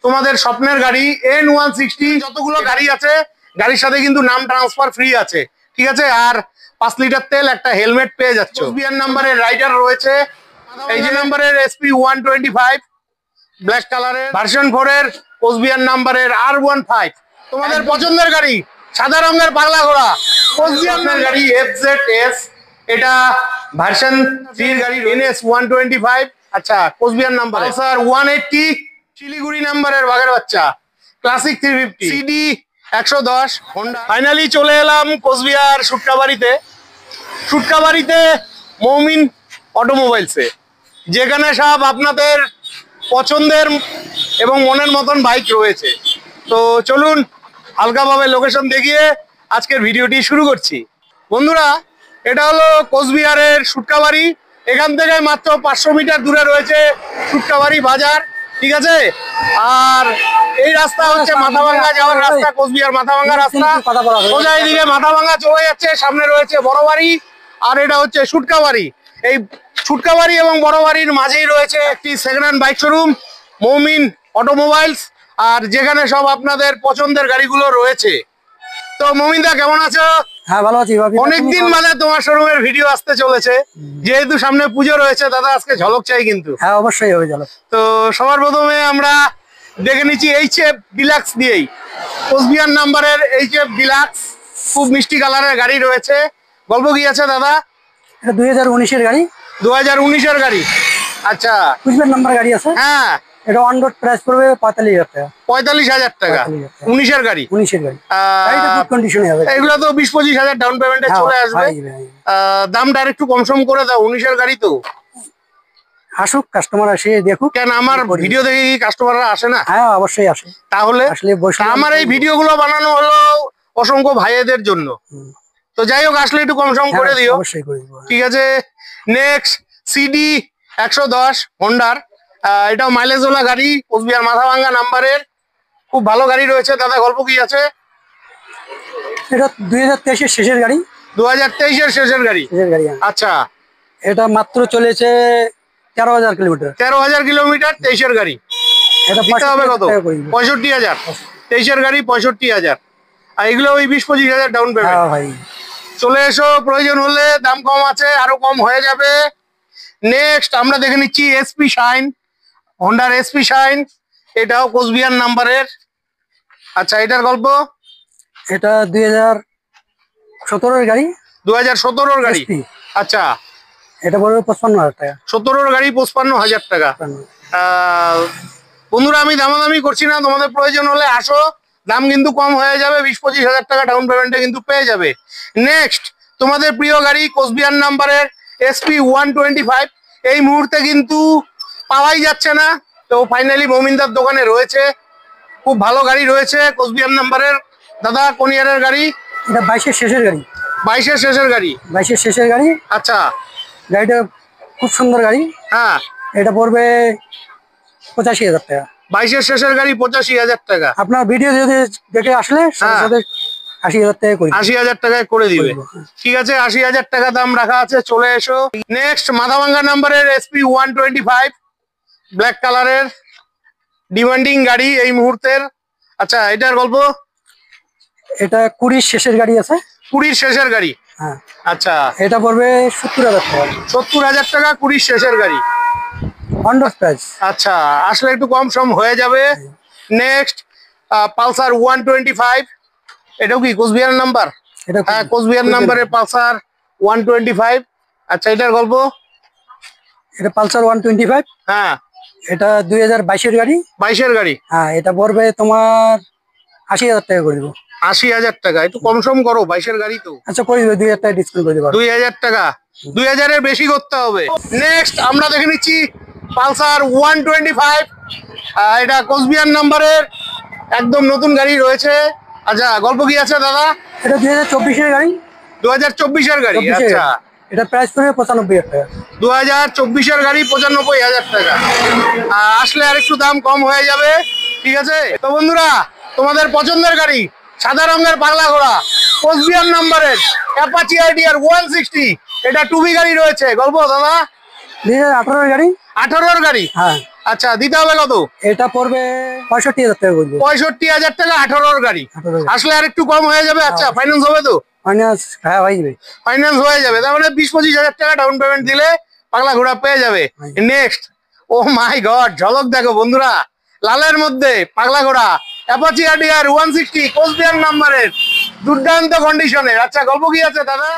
তোমাদের স্বপ্নের গাড়ি N160 যতগুলো গাড়ি আছে গাড়ির সাথে কিন্তু নাম ট্রান্সফার ফ্রি আছে, ঠিক আছে। আর 5 লিটার তেল, একটা হেলমেট পেয়ে যাচ্ছ। কোচবিহার নাম্বারের রাইডার রয়েছে, এই যে নাম্বারের SP125 ব্ল্যাক কালারের ভার্সন 4 এর কোচবিহার নাম্বারের R15 তোমাদের পছন্দের গাড়ি, সাদা রঙের পাগলা ঘোড়া কোচবিহার গাড়ি FZS, এটা ভার্সন 3 এর গাড়ি NS125। আচ্ছা, কোচবিহার নাম্বার স্যার 180 শিলিগুড়ি নাম্বারের বাঘের বাচ্চা ক্লাসিক 350 CD 110 হোন্ডা। ফাইনালি চলে এলাম কোচবিহার সুটকাবাড়িতে মৌমিন অটোমোবাইলসে, যেখানে সব আপনাদের পছন্দের এবং মনের মতন বাইক রয়েছে। তো চলুন হালকাভাবে লোকেশন দেখিয়ে আজকের ভিডিওটি শুরু করছি। বন্ধুরা, এটা হলো কোচবিহারের সুটকাবাড়ি। এখান থেকে মাত্র 500 মিটার দূরে রয়েছে সুটকাবাড়ি বাজার, ঠিক আছে। আর এই রাস্তা হচ্ছে মাথাভাঙ্গা যাওয়ার রাস্তা, কোচবিহার মাথাভাঙ্গা রাস্তা। সোজা এইদিকে মাথাভাঙ্গা চলে যাচ্ছে, সামনে রয়েছে বড়বাড়ি, আর এটা হচ্ছে সুটকাবাড়ি। এই সুটকাবাড়ি এবং বড়বাড়ির মাঝেই রয়েছে একটি second hand bike showroom Moumin Automobiles, আর যেখানে সব আপনাদের পছন্দের গাড়িগুলো রয়েছে। তো মৌমিনদা, কেমন আছো? হ্যাঁ, ভালো আছি। অনেকদিন বাদে তোমার শোরুমের ভিডিও আসতে চলেছে, যেহেতু সামনে পুজো রয়েছে। দাদা, আজকে ঝলক চাই কিন্তু। হ্যাঁ, অবশ্যই হবে ঝলক। তো সবার প্রথমে আমরা দেখে নিচ্ছি HF ডিলাক্স দিয়েই। কোচবিহার নাম্বারের HF ডিলাক্স, খুব মিষ্টি কালারের গাড়ি রয়েছে। গল্প কি আছে দাদা? এটা 2019 এর গাড়ি। 2019 এর গাড়ি, আচ্ছা। কোচবিহার নাম্বার গাড়ি আছে। হ্যাঁ, এটা অন রোড প্রাইস পড়বে 45,000 টাকা। 45,000 টাকা। 19 এর গাড়ি। 19 এর গাড়ি। গাড়িটা গুড কন্ডিশনে হবে। এগুলো তো 20-25 হাজার ডাউন পেমেন্টে চলে আসবে। দামটা একটু কম সম করে দাও, 19 এর গাড়ি তো। আসুক, কাস্টমার আসে দেখুক। কেন আমার ভিডিও দেখে কি কাস্টমাররা আসে না? হ্যাঁ, অবশ্যই আসে। তাহলে আসলে আমার এই ভিডিও গুলো বানানো হলো অসংখ্য ভাইয়েদের জন্য। তো যাই হোক, আসলে একটু কম সম করে দিও। অবশ্যই করে দিব, ঠিক আছে। নেক্সট CD 110 হোন্ডার, এটাও মাইলেজ ওলা গাড়ি, কোচবিহার মাথাভাঙ্গা নাম্বারের, খুব ভালো গাড়ি রয়েছে। দাদা, গল্প কি আছে? এটা 2023 এর শেষের গাড়ি। 2023 এর শেষের গাড়ি। আচ্ছা, এটা মাত্র চলেছে 13,000 কিলোমিটার। 13,000 কিলোমিটার, 23 এর গাড়ি। এটা হবে কত? 65,000। 23 এর গাড়ি 65,000। আর এগুলো ওই 20-25 হাজার ডাউন পেমেন্ট। ভাই, চলে এসো, প্রয়োজন হলে দাম কম আছে, আরো কম হয়ে যাবে। নেক্সট আমরা দেখে নিচ্ছি SP শাইন, হোন্ডার SP শাইন, এটাও কোচবিহার নাম্বারের। আচ্ছা, এটার গল্প? এটা 2017 এর গাড়ি। 2017 এর গাড়ি। আচ্ছা, এটা পড়বে 55,000 টাকা। 17 এর গাড়ি 55,000 টাকা। বন্ধুরা, আমি দামাদামি করছি না, তোমাদের প্রয়োজন হলে আসো, দাম কিন্তু কম হয়ে যাবে। 20-25 হাজার টাকা ডাউন পেমেন্টে কিন্তু পেয়ে যাবে। নেক্সট তোমাদের প্রিয় গাড়ি কোচবিহার নাম্বারের SP125, এই মুহূর্তে কিন্তু পাওয়াই যাচ্ছে না। তো ফাইনালি মৌমিনদার দোকানে রয়েছে, খুব ভালো গাড়ি রয়েছে কোচবিহার নাম্বারের। দাদা, কোন ইয়ারের গাড়ি? এটা 22 এর শেষের গাড়ি। 22 এর শেষের গাড়ি। 22 এর শেষের গাড়ি। আচ্ছা, গাড়িটা খুব সুন্দর গাড়ি। হ্যাঁ, এটা পড়বে 85,000 টাকা। 22 এর শেষের গাড়ি 85,000 টাকা। আপনার ভিডিও যদি দেখে আসলে সাথে 80,000 টাকা করে 80,000 টাকায় করে দিবে। ঠিক আছে, 80,000 টাকা দাম রাখা আছে, চলে এসো। নেক্সট মাথাভাঙ্গা নাম্বারের SP125 ব্ল্যাক কালারের ডিমান্ডিং গাড়ি এই মুহূর্তের। আচ্ছা, এটার গল্প? এটা 20 শেষের গাড়ি আছে। 20 শেষের গাড়ি। হ্যাঁ, আচ্ছা, এটা পড়বে 70,000 টাকা। 70,000 টাকা 20 শেষের গাড়ি। On road price. আচ্ছা, আসলে একটু কম সম হয়ে যাবে। নেক্সট পালসার 125, এটাও কি কোচবিহার নাম্বার? হ্যাঁ, কোচবিহার নাম্বারের পালসার 125। আচ্ছা, এটার গল্প? এটা পালসার 125। হ্যাঁ, এটা 2022 এর গাড়ি। 22 এর গাড়ি। হ্যাঁ, এটা পড়বে তোমার 80,000 টাকা করে দিব। 80,000 টাকা, একটু কম সম করো, 22 এর গাড়ি তো। আচ্ছা, করে দিব, 2,000 টাকা ডিসকাউন্ট করে দিব। 2,000 টাকা, 2,000 এর বেশি করতে হবে। নেক্সট আমরা দেখে নিচ্ছি পালসার 125, এটা কোচবিহার নাম্বারের একদম নতুন গাড়ি রয়েছে। আচ্ছা, গল্প কি আছে দাদা? এটা 2024 এর গাড়ি। 2024 এর গাড়ি। আচ্ছা, এটা প্রাইস পড়বে 95,000 টাকা। 2024 এর গাড়ি 95,000 টাকা। আসলে আর একটু দাম কম হয়ে যাবে, ঠিক আছে। তো বন্ধুরা, তোমাদের পছন্দের গাড়ি, সাদা রঙের পাগলা ঘোড়া কোচবিহার নাম্বারের অ্যাপাচি আইডিয়ার 160, এটা টুবি গাড়ি রয়েছে। গল্প দাদা? 2018 এর গাড়ি। 18 এর গাড়ি। হ্যাঁ, আচ্ছা দিতে হবে কত? এটা পড়বে 65,000 টাকা বলবো। 65,000 টাকা 18 গাড়ি। 18,000 আসলে আর একটু কম হয়ে যাবে। আচ্ছা ফাইন্যান্স হবে তো? ফাইন্যান্স হ্যাঁ হয়ে যাবে। ফাইন্যান্স হয়ে যাবে, তার মানে 20-25,000 টাকা ডাউন পেমেন্ট দিলে পাগলা ঘোড়া পেয়ে যাবে। নেক্সট, ও মাই গড, ঝলক দেখো বন্ধুরা, লালের মধ্যে পাগলা ঘোড়া অ্যাপাচি আরটিআর 160 কোচবিহার নাম্বারের, দুর্দান্ত কন্ডিশনের। আচ্ছা গল্প কি আছে দাদা?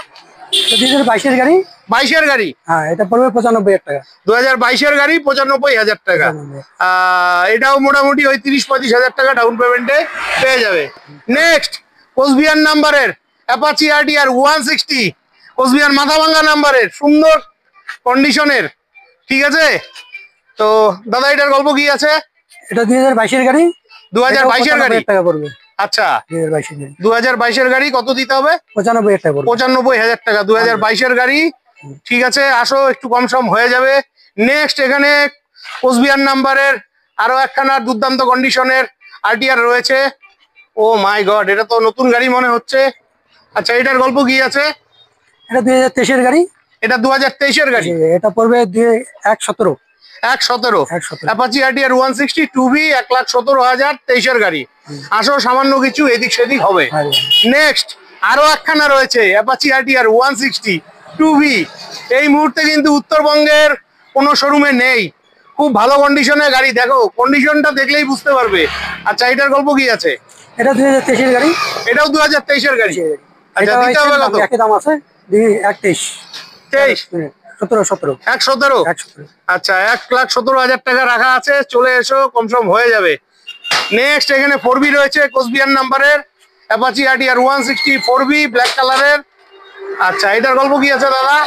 2022 গাড়ি। 22-এর গাড়ি। হ্যাঁ এটা পড়বে 95,000 টাকা। 2022-এর গাড়ি 95,000 টাকা। এটাও মোটামুটি ওই 30-35,000 টাকা ডাউন পেমেন্টে পেয়ে যাবে। নেক্সট, কোচবিহার নাম্বারের অ্যাপাচি আরটিআর 160, কোচবিহার মাথাভাঙ্গা নাম্বারের, সুন্দর কন্ডিশনের। ঠিক আছে, তো দাদা এটার গল্প কি আছে? এটা 2022-এর গাড়ি। 2022-এর গাড়ি টাকা পড়বে। আচ্ছা 2022-এর গাড়ি। 2022-এর গাড়ি কত দিতে হবে? 95,000 টাকা পড়বে। 95,000 টাকা 2022-এর গাড়ি। ঠিক আছে, আসো একটু কম সম হয়ে যাবে। নেক্সট, এখানে কোচবিহার নাম্বারের আরো একখানা দুর্দান্ত কন্ডিশনের আরটিআর রয়েছে। ও মাই গড, এটা তো নতুন গাড়ি মনে হচ্ছে। আচ্ছা এটার গল্প কি আছে? এটা 2023-এর গাড়ি। এটা 2023-এর গাড়ি। এটা পড়বে 117। 117 অ্যাপাচি আরটিআর 160 2B, 1,17,000, 23-এর গাড়ি। আসো সামান্য কিছু এদিক সেদিক হবে। নেক্সট, আরো একখানা রয়েছে অ্যাপাচি আরটিআর 160 2B। এই মুহূর্তে কিন্তু উত্তরবঙ্গের কোনো শোরুমে নেই, খুব ভালো কন্ডিশনের গাড়ি। দেখো কন্ডিশনটা দেখলেই বুঝতে পারবে। আচ্ছা এটার গল্প কি আছে? এটা 2023-এর গাড়ি। এটাও 2023-এর গাড়ি। আচ্ছা এটা দিতে হবে কত? একই দাম আছে। 1,23 17 117। আচ্ছা 1,17,000 টাকা রাখা আছে, চলে এসো কম সম হয়ে যাবে। নেক্সট, এখানে 4B রয়েছে কোচবিহার নাম্বারের অ্যাপাচি আরটিআর 160 4B ব্ল্যাক কালারের। আচ্ছা এটার গল্প কি আছে দাদা?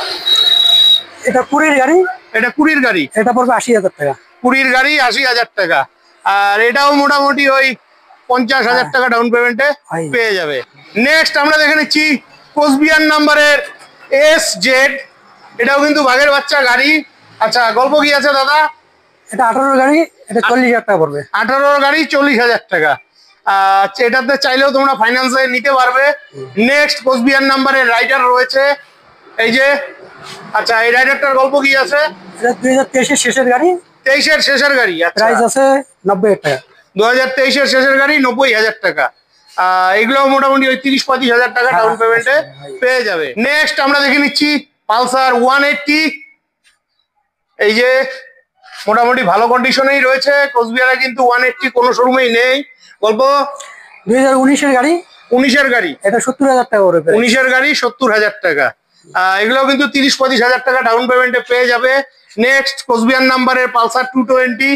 এটা 20-এর গাড়ি। এটা 20-এর গাড়ি। এটা পড়বে 80,000 টাকা। 20-এর গাড়ি 80,000 টাকা। আর এটাও মোটামুটি ওই 50,000 টাকা ডাউন পেমেন্টে পেয়ে যাবে। নেক্সট আমরা দেখে নিচ্ছি কোচবিহার নাম্বারের SZ, এটাও কিন্তু বাঘের বাচ্চা গাড়ি। আচ্ছা গল্প কি আছে দাদা? এটা 18-এর গাড়ি। এটা 40,000 টাকা পড়বে। 18-এর গাড়ি 40,000 টাকা। আচ্ছা এটাতে চাইলেও তোমরা ফাইন্যান্সে নিতে পারবে। নেক্সট, কোচবিহার নাম্বারের রাইডার রয়েছে এই যে। আচ্ছা এই রাইডারটার গল্প কি আছে? এটা 2023-এর শেষের গাড়ি। 23-এর শেষের গাড়ি। আচ্ছা প্রাইস আছে 90,000 টাকা। 2023-এর শেষের গাড়ি 90,000 টাকা। এগুলো মোটামুটি ওই 30-35,000 টাকা ডাউন পেমেন্টে পেয়ে যাবে। নেক্সট আমরা দেখে নিচ্ছি পালসার 180, এই যে মোটামুটি ভালো কন্ডিশনেই রয়েছে। কোচবিহারে কিন্তু 180 কোনো শোরুমেই নেই। গল্প 2019-এর গাড়ি। 19-এর গাড়ি। এটা 70,000 টাকা পড়বে। 19-এর গাড়ি 70,000 টাকা। এগুলো কিন্তু 30-35,000 টাকা ডাউন পেমেন্টে পেয়ে যাবে। নেক্সট, কোচবিহার নাম্বারের পালসার 220,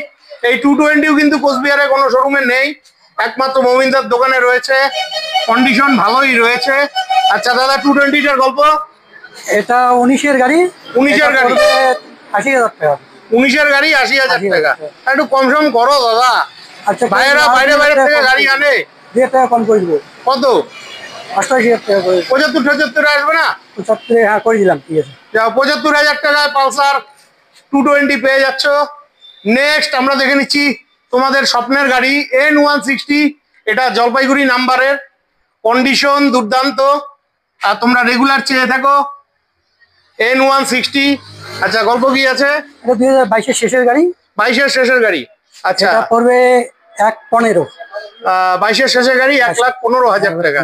এই 220ও কিন্তু কোচবিহারে কোনো শোরুমে নেই, একমাত্র মমিনদার দোকানে রয়েছে। কন্ডিশন ভালোই রয়েছে। আচ্ছা দাদা 220-টার গল্প? এটা 19-এর গাড়ি। 19-এর গাড়ি 80,000 টাকা। 19-এর গাড়ি 80,000 টাকা। একটু কম সম করো দাদা। আচ্ছা বাইরে বাইরে থেকে গাড়ি আনে। 2 টাকা কম করে দিব। কত? 88,000 টাকা করে। 75-76 আসবে না? 75 হ্যাঁ করে দিলাম। ঠিক আছে, যাও 75,000 টাকায় পালসার 220 পেয়ে যাচ্ছ। নেক্সট আমরা দেখে নিচ্ছি তোমাদের স্বপ্নের গাড়ি N160, এটা জলপাইগুড়ি নাম্বারের, কন্ডিশন দুর্দান্ত। আর তোমরা রেগুলার চেয়ে থাকো N160। আচ্ছা গল্প কি আছে? এটা 2022-এর শেষের গাড়ি। 22-এর শেষের গাড়ি। আচ্ছা এটা পড়বে 1,15। 22-এর শেষের গাড়ি 1,15,000 টাকা।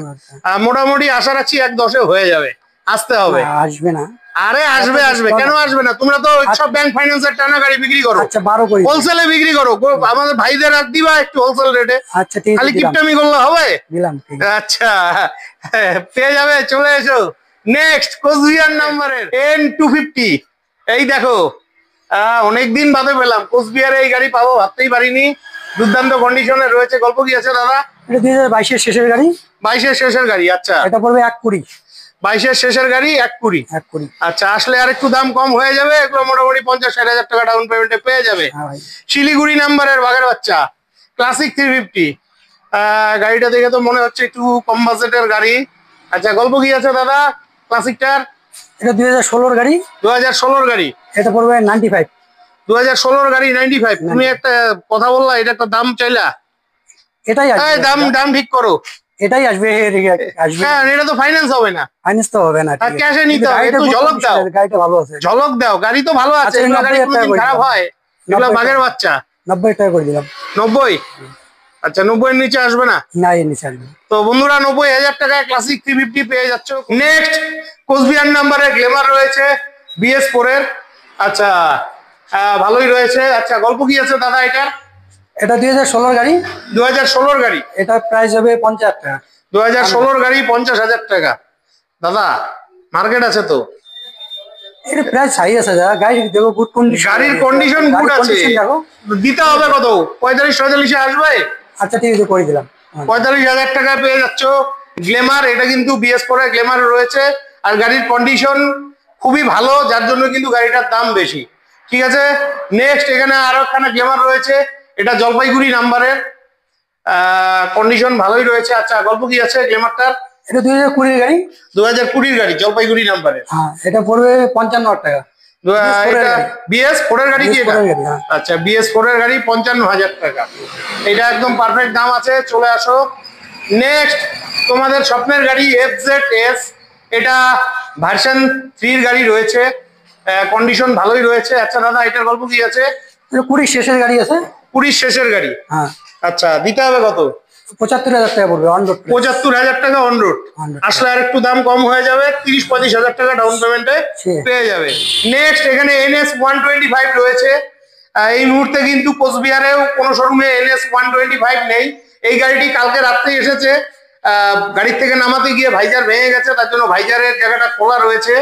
মোটামুটি আশা রাখছি 1,10-এ হয়ে যাবে। আসতে হবে। আসবে না? আরে আসবে আসবে, কেন আসবে না? তোমরা তো সব ব্যাংক ফাইন্যান্সের টানা গাড়ি বিক্রি করো। আচ্ছা 12 করে হোলসেলে বিক্রি করো। আমাদের ভাইদের আর দিবা একটু হোলসেল রেটে। আচ্ছা ঠিক আছে, খালি কিপটামি করলে হবে? দিলাম। ঠিক আছে, আচ্ছা পেয়ে যাবে, চলে এসো। নেক্সট, কোচবিহার নাম্বারের N250, এই দেখো অনেকদিন বাদে পেলাম কোচবিহারে এই গাড়ি পাবো, ভাবতেই পারিনি। দুর্দান্ত কন্ডিশনে রয়েছে। গল্প কি আছে দাদা? এটা 2022-এর শেষের গাড়ি। 22-এর শেষের গাড়ি। আচ্ছা এটা পড়বে 1,20। 22-এর শেষের গাড়ি 1,20। 1,20। আচ্ছা আসলে আর একটু দাম কম হয়ে যাবে। এগুলো মোটামুটি 50-60,000 টাকা ডাউন পেমেন্টে পেয়ে যাবে। হ্যাঁ ভাই। শিলিগুড়ি নাম্বারের বাঘের বাচ্চা ক্লাসিক 350, গাড়িটা দেখে তো মনে হচ্ছে একটু কম বাজেটের গাড়ি। আচ্ছা গল্প কি আছে দাদা ক্লাসিকটার? এটা 2016-এর গাড়ি। 2016-র গাড়ি। এটা পড়বে 95। 2016-র গাড়ি 95। তুমি একটা কথা বললা, এটা একটা দাম চাইলা। এটাই আসবে। দাম দাম ঠিক করো। এটাই আসবে। আসবে। হ্যাঁ এটা তো ফাইন্যান্স হবে না। ফাইন্যান্স তো হবে না। ঠিক ক্যাশে আছে, নিতে হবে। একটু ঝলক দাও। গাড়িটা ভালো আছে। ঝলক দাও, গাড়ি তো ভালো আছে। আচ্ছা, গাড়ি 90,000 কোনোদিন টাকা খারাপ হয়? এগুলা বাঘের বাচ্চা 90 টাকা করে দিলাম। 90? আচ্ছা, 90 এর নিচে আসবে না? না, এর নিচে আসবে না। তো বন্ধুরা 90,000 টাকায় ক্লাসিক 350 পেয়ে যাচ্ছ। নেক্সট কোচবিহার নাম্বারের গ্ল্যামার রয়েছে BS4 এর। আচ্ছা, ভালোই রয়েছে। আচ্ছা, গল্প কি আছে দাদা এটার? এটা 2016 গাড়ি। 2016 গাড়ি। এটা প্রাইস হবে 50,000 টাকা। 2016 গাড়ি 50,000 টাকা। দাদা মার্কেট আছে তো? এটা প্রাইস হাই আছে দাদা, গাড়ি দেখো গুড কন্ডিশন, গাড়ির কন্ডিশন গুড আছে। দেখো দিতে হবে কত? 45-46 আসবে? আচ্ছা ঠিক আছে, করে দিলাম। 45,000 টাকায় পেয়ে যাচ্ছ গ্ল্যামার। এটা কিন্তু BS4 এর গ্ল্যামার রয়েছে, আর গাড়ির কন্ডিশন খুবই ভালো, যার জন্য কিন্তু গাড়িটার দাম বেশি। ঠিক আছে, নেক্সট এখানে আরো একখানা গ্ল্যামার রয়েছে। এটা জলপাইগুড়ি নাম্বারের, কন্ডিশন ভালোই রয়েছে। আচ্ছা, গল্প কি আছে গ্ল্যামারটার? এটা 2020 এর গাড়ি। 2020 গাড়ি, জলপাইগুড়ি নাম্বারের। হ্যাঁ, এটা পড়বে 55,000 টাকা। এটা BS4 এর গাড়ি কি এটা? হ্যাঁ। আচ্ছা, BS4 এর গাড়ি 55,000 টাকা। এটা একদম পারফেক্ট দাম আছে, চলে আসো। নেক্সট তোমাদের স্বপ্নের গাড়ি FZS। এটা ভার্সন 3 এর গাড়ি রয়েছে, কন্ডিশন ভালোই রয়েছে। আচ্ছা দাদা, এটার গল্প কি আছে? এটা 20 শেষের গাড়ি আছে। 20 শেষের গাড়ি। হ্যাঁ। আচ্ছা, দিতে হবে কত? 75,000 টাকা পড়বে অন রোড। 75,000 টাকা অন রোড। আসলে আর একটু দাম কম হয়ে যাবে, 30-35,000 টাকা ডাউন পেমেন্টে পেয়ে যাবে। নেক্সট এখানে NS 125 রয়েছে। এই মুহূর্তে কিন্তু কোচবিহারেও কোনো শোরুমে NS 125 নেই। এই গাড়িটি কালকে রাত্রে এসেছে, গাড়ির থেকে নামাতে গিয়ে ভাইজার ভেঙে গেছে, তার জন্য ভাইজারের জায়গাটা খোলা রয়েছে।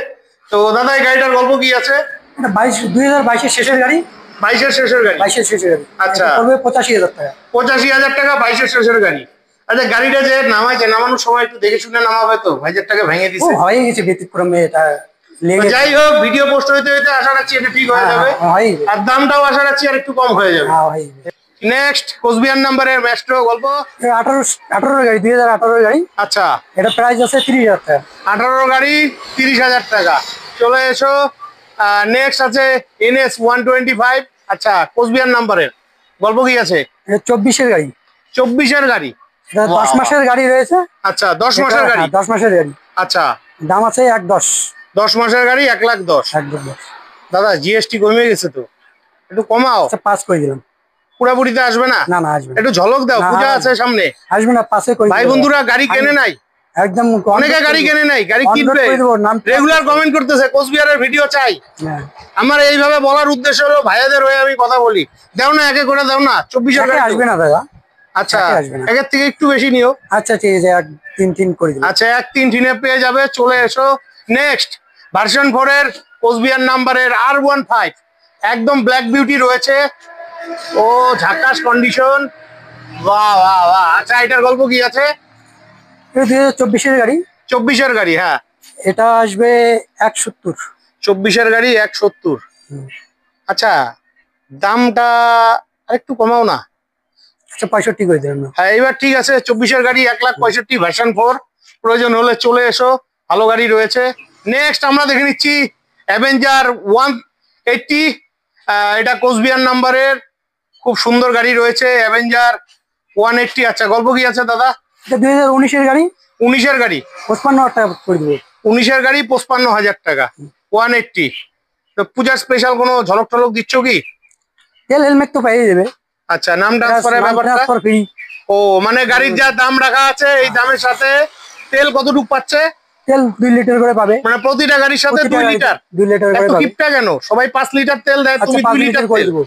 তো দাদা, এই গাড়িটার গল্প কি আছে? এটা 2022 এর শেষের গাড়ি। 22 এর শেষের গাড়ি। 22 এর শেষের গাড়ি। আচ্ছা, পড়বে 85,000 টাকা। 85,000 টাকা 22 এর শেষের গাড়ি। আচ্ছা, গাড়িটা যে নামাইছে, নামানোর সময় একটু দেখে শুনে নামাবে তো? ভাইজারটাকে ভেঙে দিছে। ও হয়ে গেছে ব্যতিক্রমে, এটা যাই হোক, ভিডিও পোস্ট হইতে হইতে আশা রাখছি এটা ঠিক হয়ে যাবে, আর দামটাও আশা রাখছি আর একটু কম হয়ে যাবে। নেক্সট কোচবিহার নাম্বারের ম্যাস্ট্রো গল্প। 18 গাড়ি, 2018 গাড়ি। আচ্ছা, এটা প্রাইস আছে 30,000 টাকা। 18 গাড়ি 30,000 টাকা। চলে এসো। নেক্সট আছে NS 125। আচ্ছা, কোচবিহার নাম্বারের গল্প কি আছে? এটা 24 এর গাড়ি। 24 এর গাড়ি। এটা 10 মাসের গাড়ি রয়েছে। আচ্ছা, 10 মাসের গাড়ি। 10 মাসের গাড়ি। আচ্ছা, দাম আছে 1,10,000। 10 মাসের গাড়ি 1,10,000। 1,10,000 দাদা, GST কমে গেছে তো, একটু কমাও। আচ্ছা, পাস করে দিলাম। পুরাপুরিতে আসবে না? না না, আসবে না। একটু ঝলক দাও, পূজা আছে সামনে। আসবে না, পাসে করে ভাই বন্ধুরা গাড়ি কেনে নাই, একদম অনেকে গাড়ি কেনে নাই, গাড়ি কিনবে। রেগুলার কমেন্ট করতেছে কোচবিহারের ভিডিও চাই। আমার এইভাবে বলার উদ্দেশ্য হলো ভাইয়াদের হয়ে আমি কথা বলি। দাও না, একে করে দাও না। 24 এর গাড়ি আসবে না দাদা। আচ্ছা, একের থেকে একটু বেশি নিও। আচ্ছা ঠিক আছে, 1-3 করে দিন। আচ্ছা, 1-3 টিনে পেয়ে যাবে। চলে এসো। নেক্সট ভার্সন 4 এর কোচবিহার নাম্বারের R15, একদম ব্ল্যাক বিউটি রয়েছে। ও ঝাকাস কন্ডিশন, বাহ বাহ বাহ। আচ্ছা, এটার গল্প কি আছে? এটা 2024 এর গাড়ি। 24 এর গাড়ি। হ্যাঁ, এটা আসবে 170। 24 এর গাড়ি 170। আচ্ছা, দামটা আরেকটু কমাও না। আচ্ছা, 65 করে দিলাম। হ্যাঁ, এবার ঠিক আছে। 24 এর গাড়ি 1,65,000 ভার্সন 4। প্রয়োজন হলে চলে এসো, ভালো গাড়ি রয়েছে। নেক্সট আমরা দেখে নিচ্ছি অ্যাভেঞ্জার 180। এটা কোচবিহার নাম্বারের, খুব সুন্দর গাড়ি রয়েছে অ্যাভেঞ্জার 180। আচ্ছা, গল্প কি আছে দাদা? এটা 2019 এর গাড়ি। 19 এর গাড়ি 55,000 টাকা করে দিব। 19 এর গাড়ি 55,000 টাকা 180। তো পূজার স্পেশাল কোনো ঝলক টলক দিচ্ছ কি? তেল হেলমেট তো পেয়ে যাবে। আচ্ছা, নাম ট্রান্সফারের ব্যাপারটা? ও, মানে গাড়ির যা দাম রাখা আছে এই দামের সাথে তেল কতটুকু পাচ্ছে? তেল 2 লিটার করে পাবে। মানে প্রতিটা গাড়ির সাথে 2 লিটার? 2 লিটার করে পাবে। কিপটা কেন? সবাই 5 লিটার তেল দেয়, তুমি 2 লিটার করে দেবো।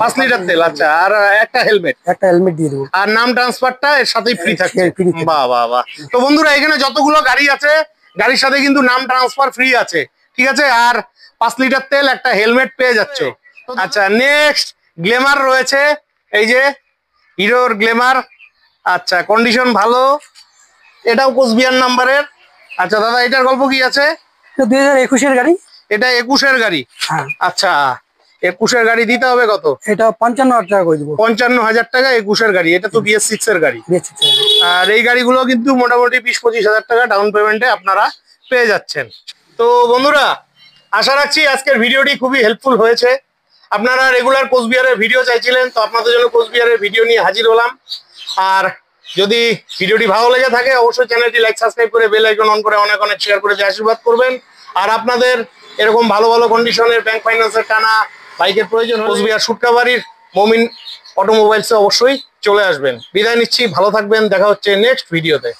5 লিটার তেল। আচ্ছা, আর একটা হেলমেট দিয়ে দেবো। আর নাম ট্রান্সফারটা এর সাথেই ফ্রি থাকছে। বাহ বাহ বাহ। তো বন্ধুরা, এখানে যতগুলো গাড়ি আছে গাড়ির সাথে কিন্তু নাম ট্রান্সফার ফ্রি আছে। ঠিক আছে, আর 5 লিটার তেল, একটা হেলমেট পেয়ে যাচ্ছে। আচ্ছা, নেক্সট গ্ল্যামার রয়েছে, এই যে হিরোর গ্ল্যামার। আচ্ছা, কন্ডিশন ভালো, এটাও কোচবিহার নাম্বারের। আচ্ছা দাদা, এটার গল্প কি আছে? 2021 এর গাড়ি। এটা 21 এর গাড়ি। আচ্ছা, 21 এর গাড়ি দিতে হবে কত? এটা 55,000 টাকা করে দিব। 55,000 টাকা 21 এর গাড়ি। এটা তো BS6 এর গাড়ি। আর এই গাড়িগুলো কিন্তু মোটামুটি 20-25,000 টাকা ডাউন পেমেন্টে আপনারা পেয়ে যাচ্ছেন। তো বন্ধুরা, আশা রাখছি আজকের ভিডিওটি খুবই হেল্পফুল হয়েছে। আপনারা রেগুলার কোচবিহারের ভিডিও চাইছিলেন, তো আপনাদের জন্য কোচবিহারের ভিডিও নিয়ে হাজির হলাম। আর যদি ভিডিওটি ভালো লেগে থাকে অবশ্যই চ্যানেলটি লাইক, সাবস্ক্রাইব করে বেল আইকন অন করে অনেক শেয়ার করে আশীর্বাদ করবেন। আর আপনাদের এরকম ভালো ভালো কন্ডিশনের ব্যাংক ফাইন্যান্সের টানা বাইকের প্রয়োজন হলে কোচবিহার সুটকাবাড়ির মমিন অটোমোবাইলসে অবশ্যই চলে আসবেন। বিদায় নিচ্ছি, ভালো থাকবেন, দেখা হচ্ছে নেক্সট ভিডিওতে।